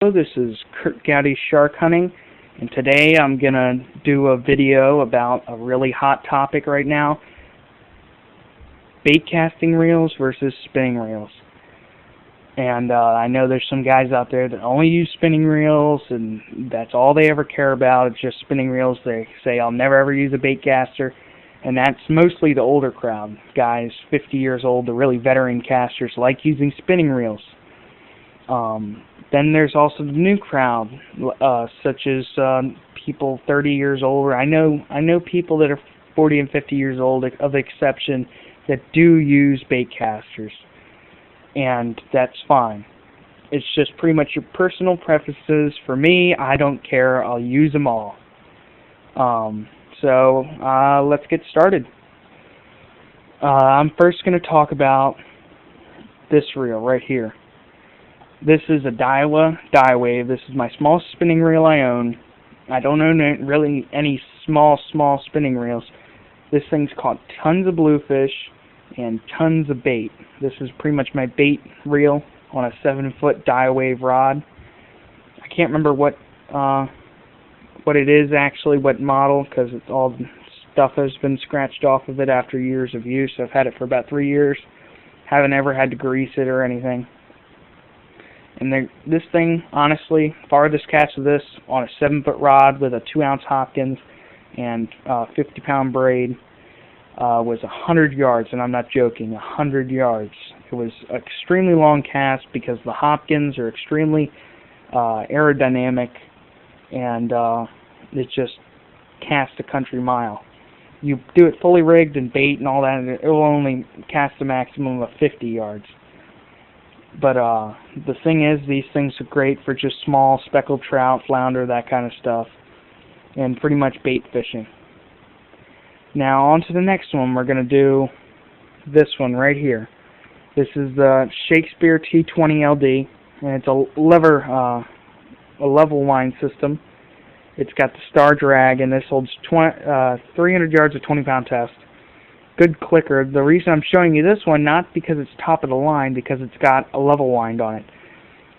Hello, this is Kurt Gowdy Shark Hunting, and today I'm going to do a video about a really hot topic right now: bait casting reels versus spinning reels. And I know there's some guys out there that only use spinning reels, and that's all they ever care about. It's just spinning reels. They say, I'll never ever use a bait caster, and that's mostly the older crowd. Guys 50 years old, the really veteran casters, like using spinning reels. Then there's also the new crowd, such as people 30 years older. I know people that are 40 and 50 years old, of exception, that do use bait casters, and that's fine. It's just pretty much your personal preferences. For me, I don't care. I'll use them all. So let's get started. I'm first going to talk about this reel right here. This is a Daiwa Wave. This is my smallest spinning reel I own. I don't own really any small spinning reels. This thing's caught tons of bluefish and tons of bait. This is pretty much my bait reel on a 7-foot Daiwa Wave rod. I can't remember what it is actually, what model, because it's all stuff has been scratched off of it after years of use. I've had it for about 3 years. Haven't ever had to grease it or anything. And this thing, honestly, farthest cast of this on a 7-foot rod with a 2-ounce Hopkins and 50-pound braid was 100 yards, and I'm not joking, 100 yards. It was an extremely long cast because the Hopkins are extremely aerodynamic, and it just casts a country mile. You do it fully rigged and bait and all that, and it will only cast a maximum of 50 yards. But the thing is, these things are great for just small speckled trout, flounder, that kind of stuff, and pretty much bait fishing. Now on to the next one. We're going to do this one right here. This is the Shakespeare T20 LD, and it's a level line system. It's got the star drag, and this holds 300 yards of 20-pound test. Good clicker. The reason I'm showing you this one, not because it's top of the line, because it's got a level wind on it.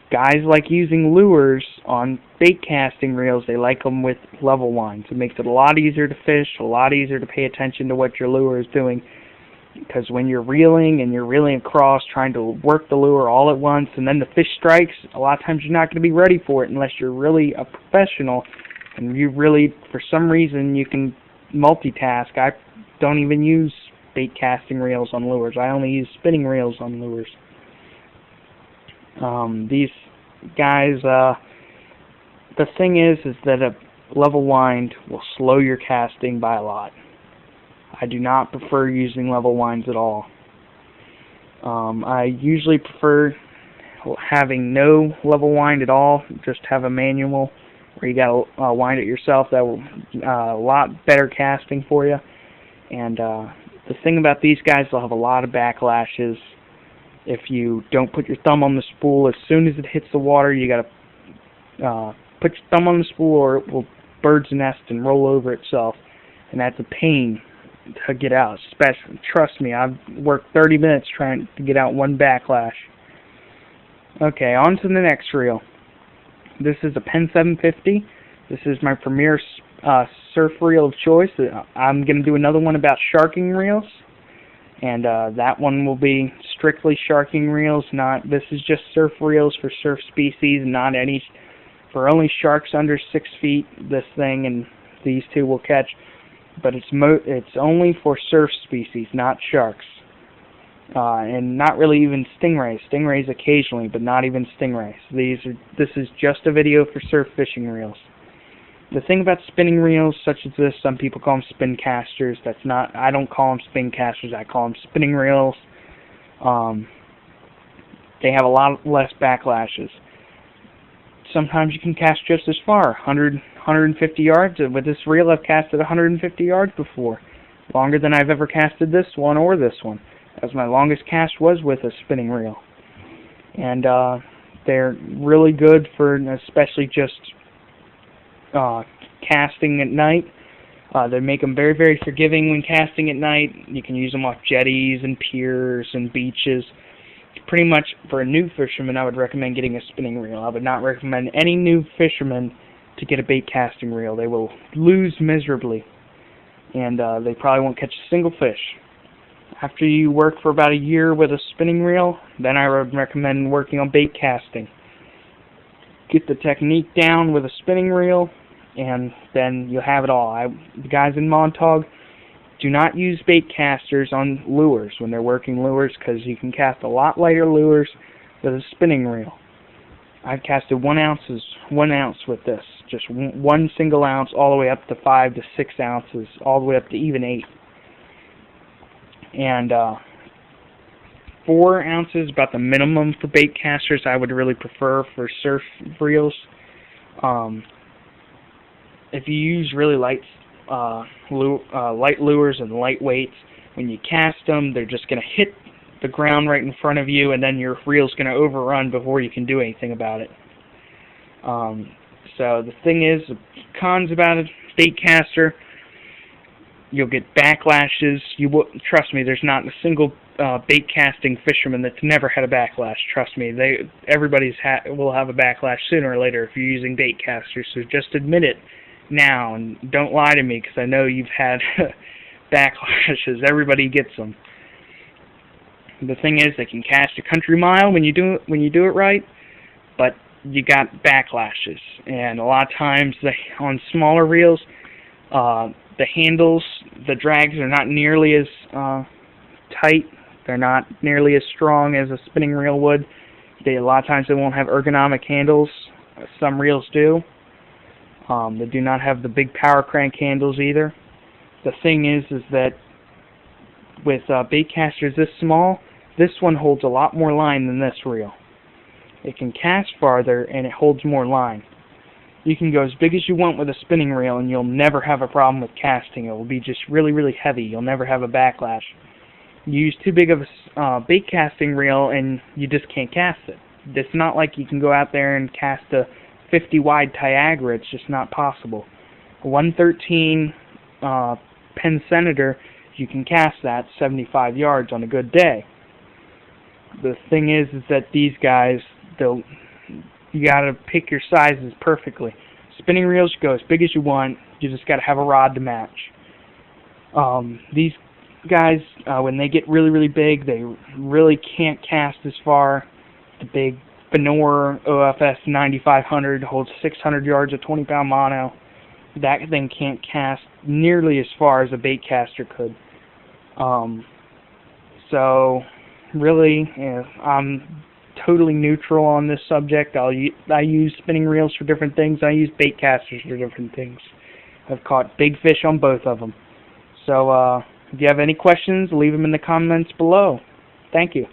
Guys like using lures on bait casting reels. They like them with level winds. It makes it a lot easier to fish, a lot easier to pay attention to what your lure is doing, because when you're reeling and you're reeling across, trying to work the lure all at once, and then the fish strikes, a lot of times you're not going to be ready for it unless you're really a professional, and you really, for some reason, you can multitask. I don't even use bait casting reels on lures. I only use spinning reels on lures. These guys, the thing is that a level wind will slow your casting by a lot. I do not prefer using level winds at all. I usually prefer having no level wind at all. Just have a manual where you got to wind it yourself. That will a lot better casting for you. And the thing about these guys, they'll have a lot of backlashes. If you don't put your thumb on the spool, as soon as it hits the water, you got to put your thumb on the spool, or it will bird's nest and roll over itself. And that's a pain to get out. Especially, trust me, I've worked 30 minutes trying to get out one backlash. Okay, on to the next reel. This is a Penn 750. This is my premier surf reel of choice. I'm going to do another one about sharking reels, and that one will be strictly sharking reels. This is just surf reels for surf species, not any for only sharks under 6 feet. This thing and these two will catch, but it's only for surf species, not sharks, and not really even stingrays. Stingrays occasionally, but not even stingrays. This is just a video for surf fishing reels. The thing about spinning reels such as this, some people call them spin casters. That's not. I don't call them spin casters. I call them spinning reels. They have a lot less backlashes. Sometimes you can cast just as far, 100, 150 yards. With this reel, I've casted 150 yards before, longer than I've ever casted this one or this one, as my longest cast was with a spinning reel. And they're really good for especially just casting at night. They make them very, very forgiving when casting at night. You can use them off jetties and piers and beaches. Pretty much for a new fisherman, I would recommend getting a spinning reel. I would not recommend any new fisherman to get a bait casting reel. They will lose miserably, and they probably won't catch a single fish. After you work for about a year with a spinning reel, then I would recommend working on bait casting. Get the technique down with a spinning reel, and then you'll have it all. The guys in Montauk, do not use bait casters on lures when they're working lures, because you can cast a lot lighter lures with a spinning reel. I've casted 1 ounce with this, just one single ounce, all the way up to 5 to 6 ounces, all the way up to even 8. And 4 ounces, about the minimum for bait casters. I would really prefer for surf reels. If you use really light lures and light weights, when you cast them, they're just going to hit the ground right in front of you, and then your reel's going to overrun before you can do anything about it. So the thing is, the cons about a bait caster, you'll get backlashes. Trust me, there's not a single bait casting fisherman that's never had a backlash. Trust me, everybody will have a backlash sooner or later if you're using bait casters. So just admit it now, and don't lie to me, because I know you've had backlashes. Everybody gets them. The thing is, they can cast a country mile when you do it right, but you got backlashes, and a lot of times on smaller reels, the handles, the drags are not nearly as tight. They're not nearly as strong as a spinning reel would. A lot of times they won't have ergonomic handles. Some reels do. They do not have the big power crank handles either. The thing is that with bait casters this small, this one holds a lot more line than this reel. It can cast farther, and it holds more line. You can go as big as you want with a spinning reel, and you'll never have a problem with casting. It will be just really, really heavy. You'll never have a backlash. You use too big of a bait casting reel, and you just can't cast it. It's not like you can go out there and cast a 50 wide Tiagra. It's just not possible. A 113 Penn Senator, you can cast that 75 yards on a good day. The thing is that these guys, you gotta pick your sizes perfectly. Spinning reels, you go as big as you want. You just gotta have a rod to match. These guys, when they get really, really big, they really can't cast as far. The big Benor OFS 9500 holds 600 yards of 20-pound mono. That thing can't cast nearly as far as a bait caster could. So, really, I'm totally neutral on this subject. I use spinning reels for different things. I use bait casters for different things. I've caught big fish on both of them. So, if you have any questions, leave them in the comments below. Thank you.